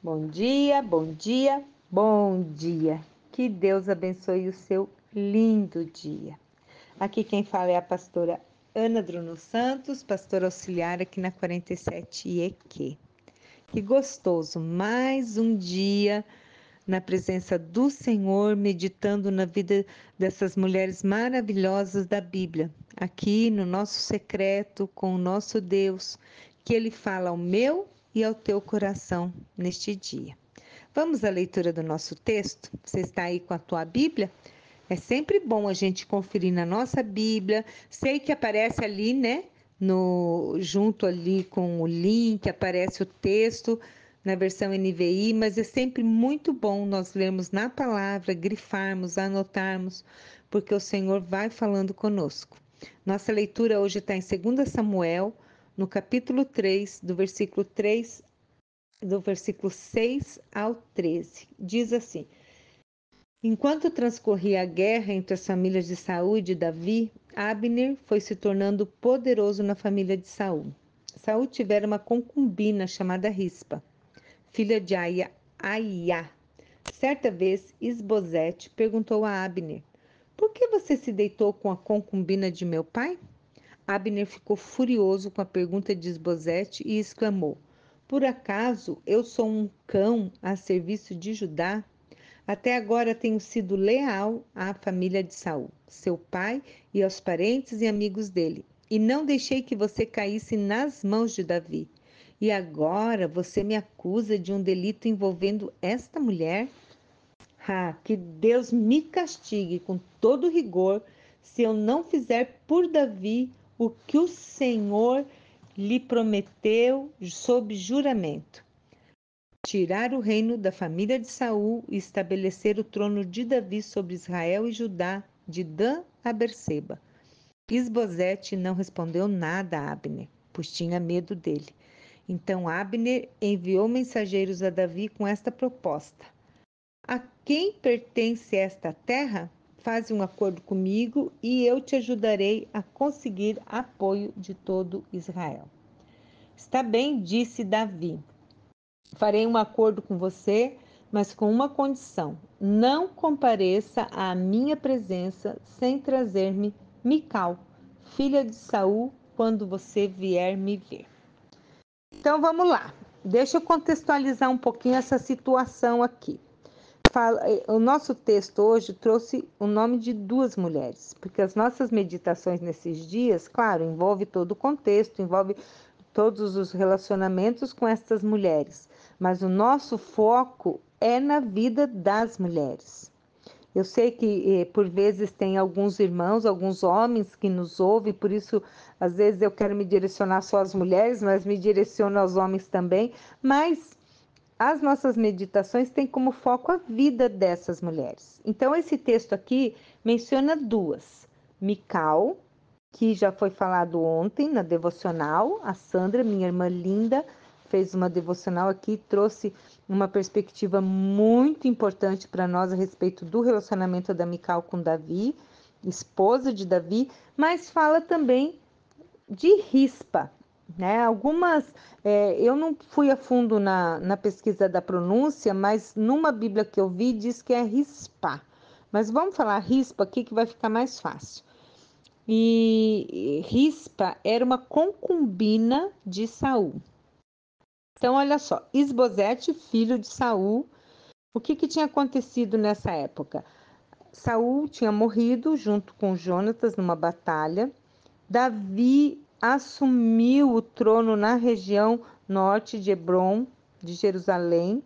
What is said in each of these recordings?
Bom dia, bom dia, bom dia. Que Deus abençoe o seu lindo dia. Aqui quem fala é a pastora Ana Druno Santos, pastora auxiliar aqui na 47 IEQ. Que gostoso, mais um dia na presença do Senhor, meditando na vida dessas mulheres maravilhosas da Bíblia, aqui no nosso secreto com o nosso Deus, que Ele fala ao meu e ao teu coração neste dia. Vamos à leitura do nosso texto? Você está aí com a tua Bíblia? É sempre bom a gente conferir na nossa Bíblia. Sei que aparece ali, né? Junto ali com o link, aparece o texto na versão NVI, mas é sempre muito bom nós lermos na palavra, grifarmos, anotarmos, porque o Senhor vai falando conosco. Nossa leitura hoje está em 2 Samuel, no capítulo 3, do versículo 6 ao 13. Diz assim: Enquanto transcorria a guerra entre as famílias de Saul e de Davi, Abner foi se tornando poderoso na família de Saul. Saul tivera uma concubina chamada Rispa, filha de Aiá. Certa vez, Isbosete perguntou a Abner: Por que você se deitou com a concubina de meu pai? Abner ficou furioso com a pergunta de Isbosete e exclamou: Por acaso eu sou um cão a serviço de Judá? Até agora tenho sido leal à família de Saul, seu pai, e aos parentes e amigos dele, e não deixei que você caísse nas mãos de Davi. E agora você me acusa de um delito envolvendo esta mulher? Que Deus me castigue com todo rigor se eu não fizer por Davi o que o Senhor lhe prometeu sob juramento: tirar o reino da família de Saul e estabelecer o trono de Davi sobre Israel e Judá, de Dan a Berseba. Isbosete não respondeu nada a Abner, pois tinha medo dele. Então Abner enviou mensageiros a Davi com esta proposta: A quem pertence esta terra? Faze um acordo comigo e eu te ajudarei a conseguir apoio de todo Israel. Está bem, disse Davi. Farei um acordo com você, mas com uma condição: não compareça à minha presença sem trazer-me Mical, filha de Saul, quando você vier me ver. Então vamos lá. Deixa eu contextualizar um pouquinho essa situação aqui. O nosso texto hoje trouxe o nome de duas mulheres, porque as nossas meditações nesses dias, claro, envolve todo o contexto, envolve todos os relacionamentos com estas mulheres, mas o nosso foco é na vida das mulheres. Eu sei que por vezes tem alguns irmãos, alguns homens que nos ouvem, por isso às vezes eu quero me direcionar só às mulheres, mas me direciono aos homens também, mas as nossas meditações têm como foco a vida dessas mulheres. Então esse texto aqui menciona duas: Mical, que já foi falado ontem na devocional. A Sandra, minha irmã linda, fez uma devocional aqui, trouxe uma perspectiva muito importante para nós a respeito do relacionamento da Mical com Davi, esposa de Davi, mas fala também de Rispa, né? Eu não fui a fundo na pesquisa da pronúncia, mas numa Bíblia que eu vi diz que é Rispa. Mas vamos falar Rispa aqui que vai ficar mais fácil. E Rispa era uma concubina de Saul. Então, olha só, Isbosete, filho de Saul, o que tinha acontecido nessa época? Saul tinha morrido junto com Jonatas numa batalha. Davi assumiu o trono na região norte de Hebrom, de Jerusalém,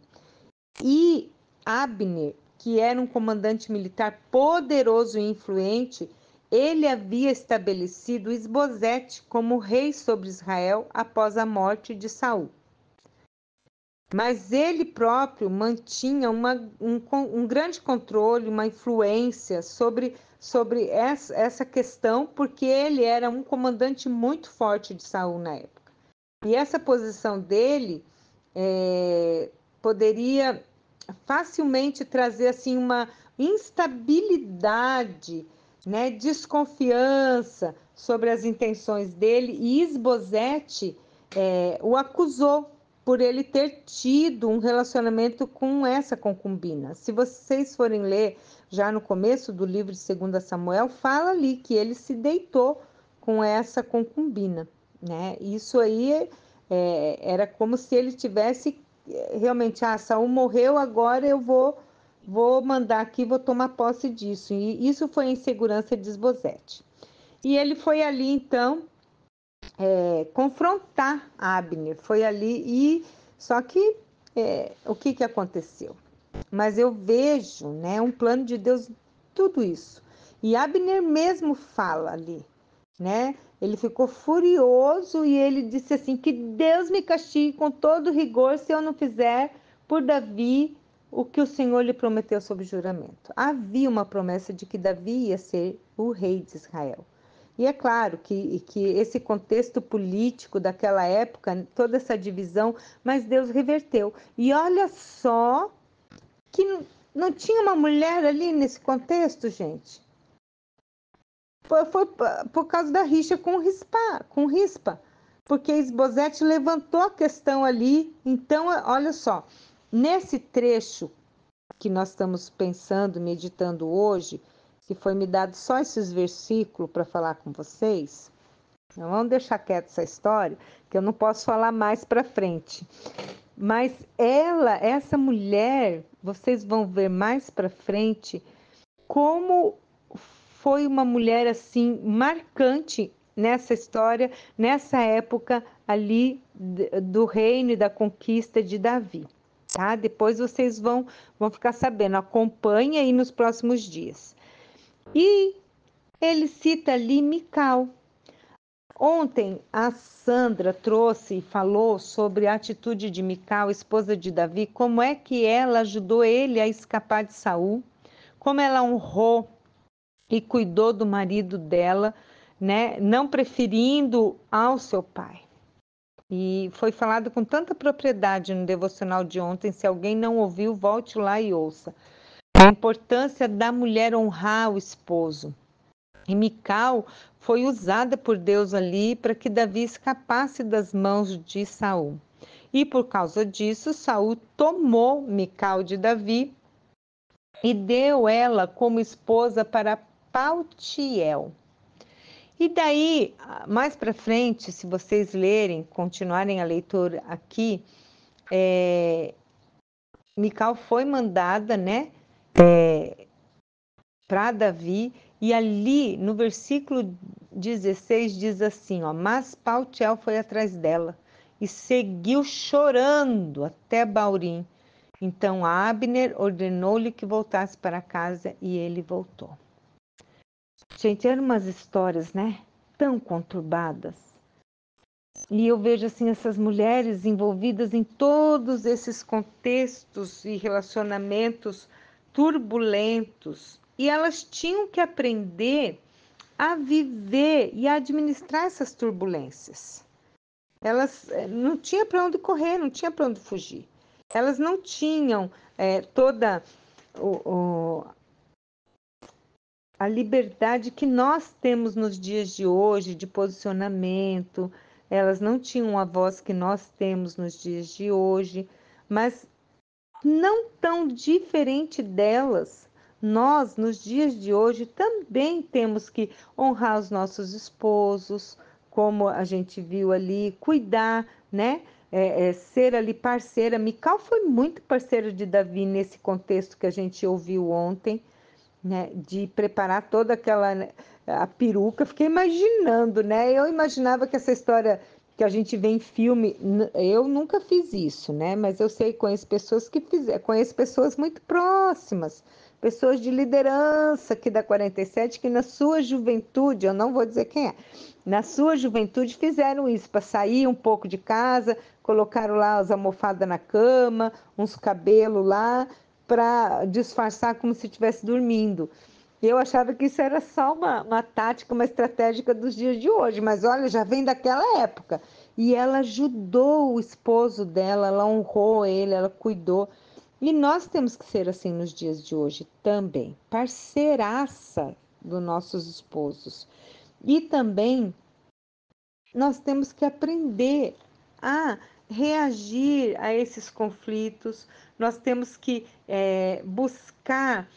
e Abner, que era um comandante militar poderoso e influente, ele havia estabelecido Isbosete como rei sobre Israel após a morte de Saul. Mas ele próprio mantinha um grande controle, uma influência sobre essa questão, porque ele era um comandante muito forte de Saul na época. E essa posição dele poderia facilmente trazer assim uma instabilidade, né, desconfiança sobre as intenções dele, e Isbosete o acusou por ele ter tido um relacionamento com essa concubina. Se vocês forem ler já no começo do livro de 2 Samuel, fala ali que ele se deitou com essa concubina, né? Isso aí era como se ele tivesse realmente, Saul morreu, agora eu vou mandar aqui, vou tomar posse disso. E isso foi a insegurança de Isbosete. E ele foi ali, então, confrontar Abner. Foi ali só que o que aconteceu? Mas eu vejo, né, um plano de Deus, tudo isso. E Abner mesmo fala ali, né? Ele ficou furioso e ele disse assim: que Deus me castigue com todo rigor se eu não fizer por Davi o que o Senhor lhe prometeu sob juramento. Havia uma promessa de que Davi ia ser o rei de Israel. E é claro que esse contexto político daquela época, toda essa divisão, mas Deus reverteu. E olha só que não tinha uma mulher ali nesse contexto, gente. Foi por causa da rixa com Rispa, porque Isbosete levantou a questão ali. Então, olha só, nesse trecho que nós estamos pensando, meditando hoje, que foi me dado só esses versículos para falar com vocês, não vamos deixar quieto essa história, que eu não posso falar mais para frente. Mas essa mulher, vocês vão ver mais para frente como foi uma mulher assim marcante nessa história, nessa época ali do reino e da conquista de Davi, tá? Depois vocês vão ficar sabendo, acompanha aí nos próximos dias. E ele cita ali Mical. Ontem a Sandra trouxe e falou sobre a atitude de Mical, esposa de Davi, como é que ela ajudou ele a escapar de Saul, como ela honrou e cuidou do marido dela, né, não preferindo ao seu pai. E foi falado com tanta propriedade no devocional de ontem, se alguém não ouviu, volte lá e ouça. A importância da mulher honrar o esposo. E Mical foi usada por Deus ali para que Davi escapasse das mãos de Saul. E por causa disso, Saul tomou Mical de Davi e deu ela como esposa para Paltiel. E daí, mais para frente, se vocês lerem, continuarem a leitura aqui, Mical foi mandada, né, para Davi, e ali no versículo 16 diz assim, ó, mas Paltiel foi atrás dela e seguiu chorando até Baurim. Então Abner ordenou-lhe que voltasse para casa e ele voltou. Gente, eram umas histórias, né, tão conturbadas. E eu vejo assim essas mulheres envolvidas em todos esses contextos e relacionamentos turbulentos. E elas tinham que aprender a viver e a administrar essas turbulências. Elas não tinham para onde correr, não tinham para onde fugir. Elas não tinham toda a liberdade que nós temos nos dias de hoje de posicionamento. Elas não tinham a voz que nós temos nos dias de hoje, mas não tão diferente delas. Nós, nos dias de hoje, também temos que honrar os nossos esposos, como a gente viu ali, cuidar, né? Ser ali parceira. Mical foi muito parceira de Davi nesse contexto que a gente ouviu ontem, né, de preparar toda aquela, né, a peruca. Fiquei imaginando, né? Eu imaginava que essa história que a gente vê em filme, eu nunca fiz isso, né? Mas eu sei, conheço pessoas que fizeram, conheço pessoas muito próximas, pessoas de liderança aqui da 47, que na sua juventude, eu não vou dizer quem é, na sua juventude fizeram isso, para sair um pouco de casa, colocaram lá as almofadas na cama, uns cabelos lá, para disfarçar como se estivesse dormindo. Eu achava que isso era só uma tática, uma estratégia dos dias de hoje, mas olha, já vem daquela época. E ela ajudou o esposo dela, ela honrou ele, ela cuidou. E nós temos que ser assim nos dias de hoje também, parceiraça dos nossos esposos. E também nós temos que aprender a reagir a esses conflitos, nós temos que buscar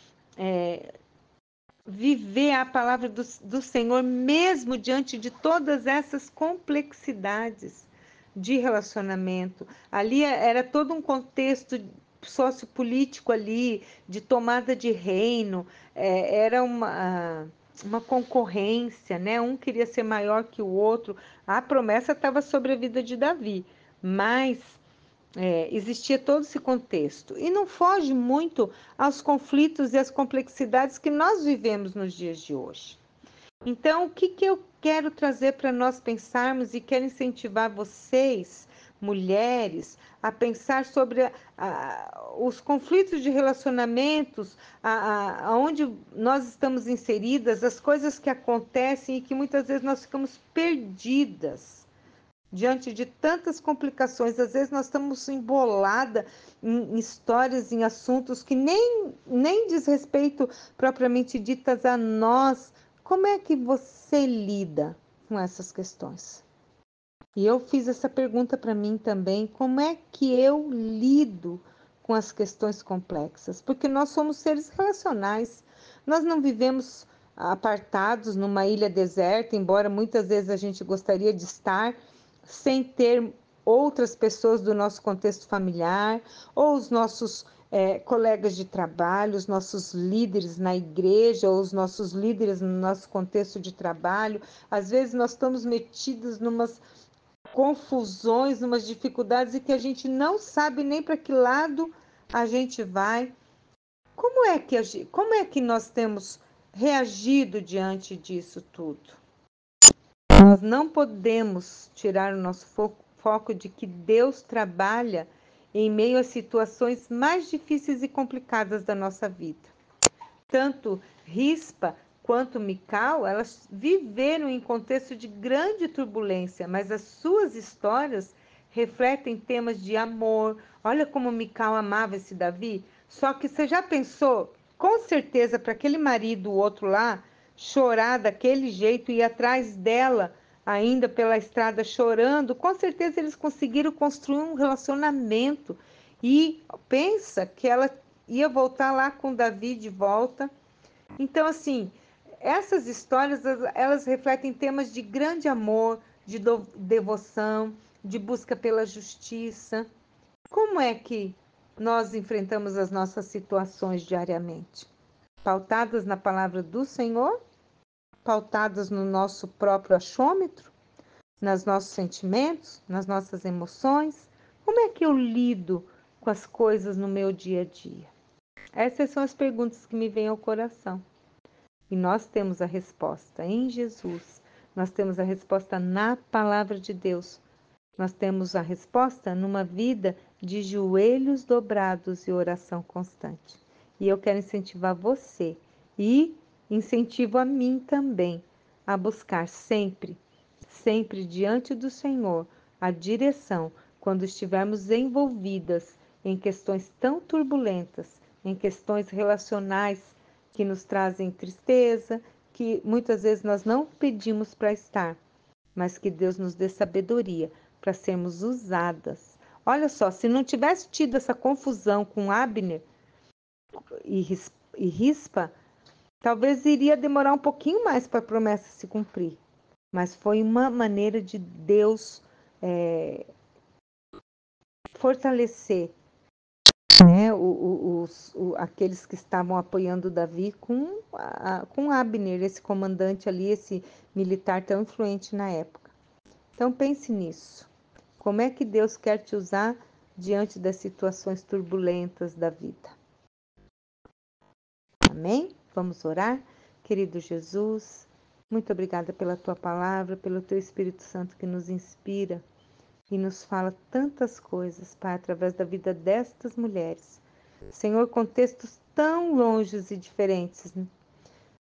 viver a palavra do Senhor, mesmo diante de todas essas complexidades de relacionamento. Ali era todo um contexto sociopolítico ali, de tomada de reino, era uma concorrência, né? Um queria ser maior que o outro. A promessa estava sobre a vida de Davi, mas existia todo esse contexto. E não foge muito aos conflitos e às complexidades que nós vivemos nos dias de hoje. Então, o que eu quero trazer para nós pensarmos e quero incentivar vocês, mulheres, a pensar sobre os conflitos de relacionamentos, aonde nós estamos inseridas, as coisas que acontecem e que muitas vezes nós ficamos perdidas diante de tantas complicações. Às vezes nós estamos embolada em histórias, em assuntos que nem diz respeito propriamente ditas a nós. Como é que você lida com essas questões? E eu fiz essa pergunta para mim também, como é que eu lido com as questões complexas? Porque nós somos seres relacionais, nós não vivemos apartados numa ilha deserta, embora muitas vezes a gente gostaria de estar, sem ter outras pessoas do nosso contexto familiar, ou os nossos colegas de trabalho, os nossos líderes na igreja, ou os nossos líderes no nosso contexto de trabalho. Às vezes nós estamos metidos numas confusões, umas dificuldades e que a gente não sabe nem para que lado a gente vai. Como é que nós temos reagido diante disso tudo? Nós não podemos tirar o nosso foco de que Deus trabalha em meio às situações mais difíceis e complicadas da nossa vida. Tanto Rispa quanto Mical, elas viveram em contexto de grande turbulência, mas as suas histórias refletem temas de amor. Olha como Mical amava esse Davi. Só que você já pensou, com certeza, para aquele marido, o outro lá, chorar daquele jeito e ir atrás dela, ainda pela estrada chorando, com certeza eles conseguiram construir um relacionamento. E pensa que ela ia voltar lá com Davi de volta. Então, assim, essas histórias, elas refletem temas de grande amor, de devoção, de busca pela justiça. Como é que nós enfrentamos as nossas situações diariamente? Pautadas na palavra do Senhor? Pautadas no nosso próprio achômetro? Nos nossos sentimentos? Nas nossas emoções? Como é que eu lido com as coisas no meu dia a dia? Essas são as perguntas que me vêm ao coração. E nós temos a resposta em Jesus. Nós temos a resposta na palavra de Deus. Nós temos a resposta numa vida de joelhos dobrados e oração constante. E eu quero incentivar você e incentivo a mim também a buscar sempre, sempre diante do Senhor a direção quando estivermos envolvidas em questões tão turbulentas, em questões relacionais que nos trazem tristeza, que muitas vezes nós não pedimos para estar, mas que Deus nos dê sabedoria para sermos usadas. Olha só, se não tivesse tido essa confusão com Abner e Rispa, talvez iria demorar um pouquinho mais para a promessa se cumprir. Mas foi uma maneira de Deus fortalecer, né, aqueles que estavam apoiando Davi com Abner, esse comandante ali, esse militar tão influente na época. Então pense nisso. Como é que Deus quer te usar diante das situações turbulentas da vida? Amém? Vamos orar? Querido Jesus, muito obrigada pela tua palavra, pelo teu Espírito Santo que nos inspira e nos fala tantas coisas, Pai, através da vida destas mulheres. Senhor, contextos tão longes e diferentes.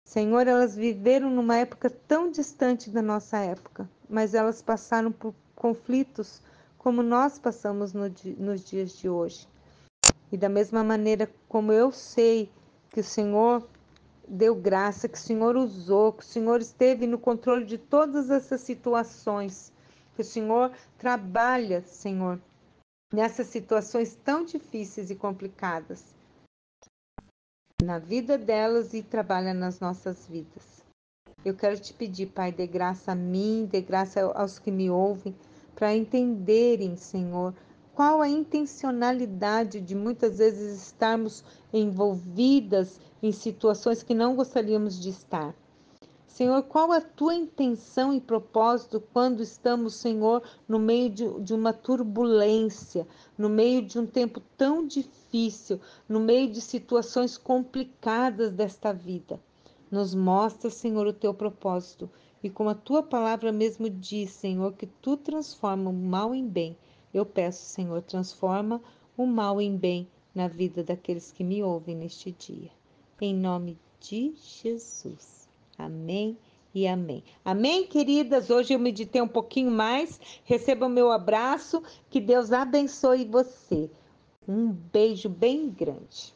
Senhor, elas viveram numa época tão distante da nossa época, mas elas passaram por conflitos como nós passamos nos dias de hoje. E da mesma maneira como eu sei que o Senhor deu graça, que o Senhor usou, que o Senhor esteve no controle de todas essas situações, que o Senhor trabalha, Senhor, nessas situações tão difíceis e complicadas na vida delas e trabalha nas nossas vidas. Eu quero te pedir, Pai, dê graça a mim, dê graça aos que me ouvem, para entenderem, Senhor, qual a intencionalidade de muitas vezes estarmos envolvidas em situações que não gostaríamos de estar. Senhor, qual a tua intenção e propósito quando estamos, Senhor, no meio de uma turbulência, no meio de um tempo tão difícil, no meio de situações complicadas desta vida? Nos mostra, Senhor, o teu propósito. E como a tua palavra mesmo diz, Senhor, que tu transforma o mal em bem. Eu peço, Senhor, transforma o mal em bem na vida daqueles que me ouvem neste dia. Em nome de Jesus. Amém e amém. Amém, queridas? Hoje eu meditei um pouquinho mais. Receba o meu abraço. Que Deus abençoe você. Um beijo bem grande.